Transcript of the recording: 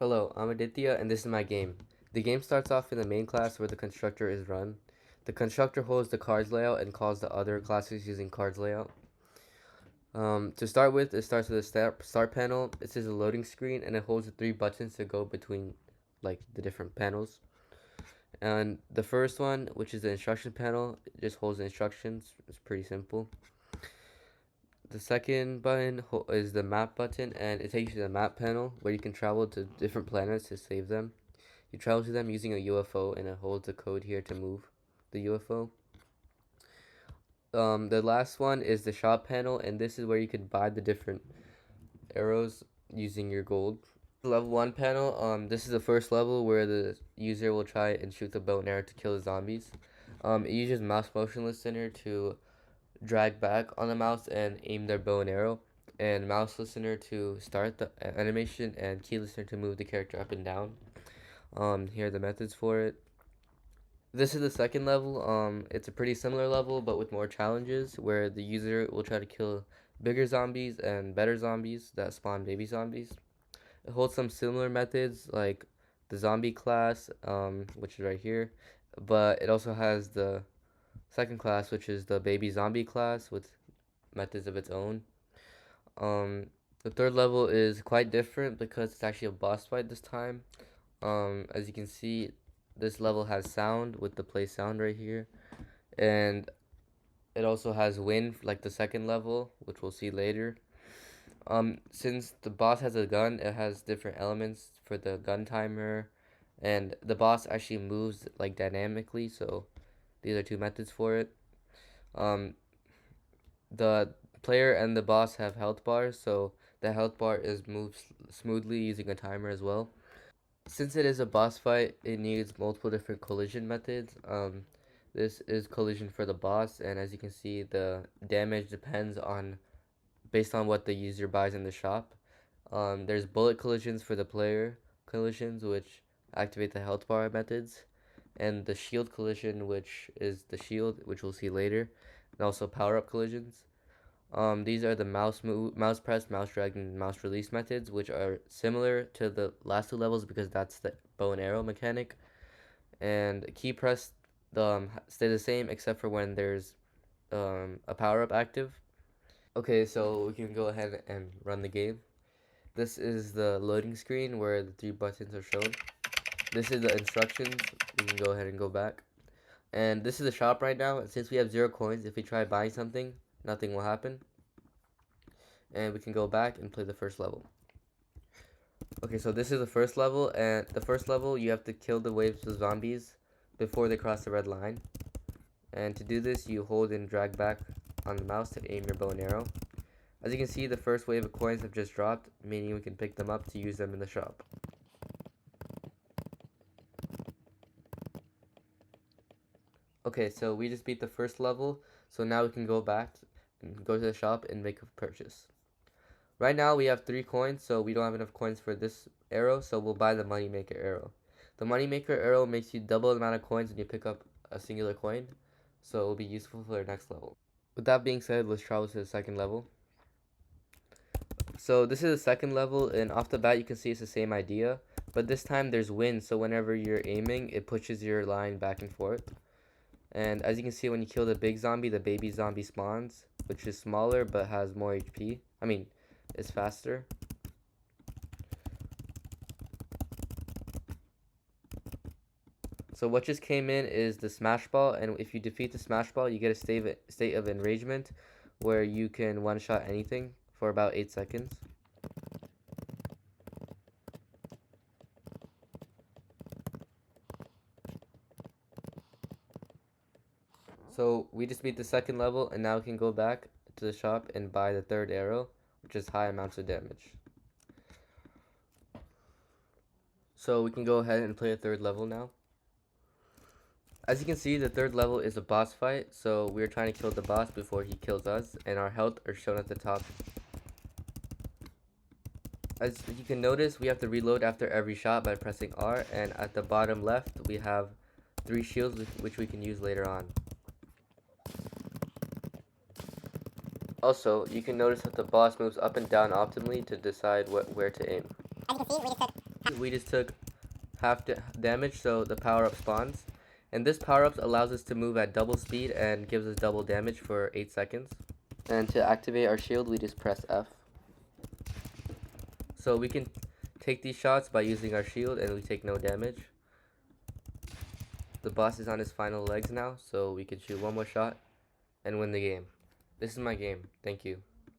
Hello, I'm Aditya and this is my game. The game starts off in the main class where the constructor is run. The constructor holds the cards layout and calls the other classes using cards layout. To start with, it starts with a start panel. It says a loading screen and it holds the three buttons to go between like the different panels. And the first one, which is the instruction panel, it just holds the instructions. It's pretty simple. The second button is the map button and it takes you to the map panel where you can travel to different planets to save them. You travel to them using a UFO and it holds a code here to move the UFO. The last one is the shop panel, and this is where you can buy the different arrows using your gold. Level 1 panel, this is the first level where the user will try and shoot the bow and arrow to kill the zombies. It uses mouse motion listener to drag back on the mouse and aim their bow and arrow, and mouse listener to start the animation, and key listener to move the character up and down. Here are the methods for it. This is the second level. It's a pretty similar level, but with more challenges, where the user will try to kill bigger zombies and better zombies that spawn baby zombies. It holds some similar methods like the zombie class, which is right here, but it also has the second class, which is the baby zombie class with methods of its own. The third level is quite different because it's actually a boss fight this time. As you can see, this level has sound with the play sound right here, and it also has wind like the second level, which we'll see later. Since the boss has a gun, it has different elements for the gun timer, and the boss actually moves like dynamically, so these are two methods for it. The player and the boss have health bars, so the health bar is moved smoothly using a timer as well. Since it is a boss fight, it needs multiple different collision methods. This is collision for the boss, and as you can see, the damage depends on based on what the user buys in the shop. There's bullet collisions for the player collisions, which activate the health bar methods, and the shield collision, which is the shield, which we'll see later, and also power up collisions. These are the mouse press, mouse drag, and mouse release methods, which are similar to the last two levels because that's the bow and arrow mechanic. And key press stay the same except for when there's a power up active. Okay, so we can go ahead and run the game. This is the loading screen where the three buttons are shown. This is the instructions. We can go ahead and go back. And this is the shop right now. Since we have 0 coins, if we try buying something, nothing will happen. And we can go back and play the first level. Okay, so this is the first level, and the first level you have to kill the waves of zombies before they cross the red line. And to do this, you hold and drag back on the mouse to aim your bow and arrow. As you can see, the first wave of coins have just dropped, meaning we can pick them up to use them in the shop. Okay, so we just beat the first level, so now we can go back and go to the shop and make a purchase. Right now we have 3 coins, so we don't have enough coins for this arrow, so we'll buy the moneymaker arrow. The moneymaker arrow makes you double the amount of coins when you pick up a singular coin, so it will be useful for the next level. With that being said, let's travel to the second level. So this is the second level, and off the bat you can see it's the same idea, but this time there's wind, so whenever you're aiming, it pushes your line back and forth. And as you can see, when you kill the big zombie, the baby zombie spawns, which is smaller but has more HP. I mean, it's faster. So what just came in is the smash ball, and if you defeat the smash ball, you get a state of enragement where you can one-shot anything for about 8 seconds. So we just beat the second level, and now we can go back to the shop and buy the third arrow, which is high amounts of damage. So we can go ahead and play a third level now. As you can see, the third level is a boss fight, so we're trying to kill the boss before he kills us, and our health are shown at the top. As you can notice, we have to reload after every shot by pressing R, and at the bottom left, we have 3 shields which we can use later on. Also, you can notice that the boss moves up and down optimally to decide where to aim. As you can see, we just took we just took half damage, so the power-up spawns. And this power-up allows us to move at double speed and gives us double damage for 8 seconds. And to activate our shield, we just press F. So we can take these shots by using our shield and we take no damage. The boss is on his final legs now, so we can shoot one more shot and win the game. This is my game. Thank you.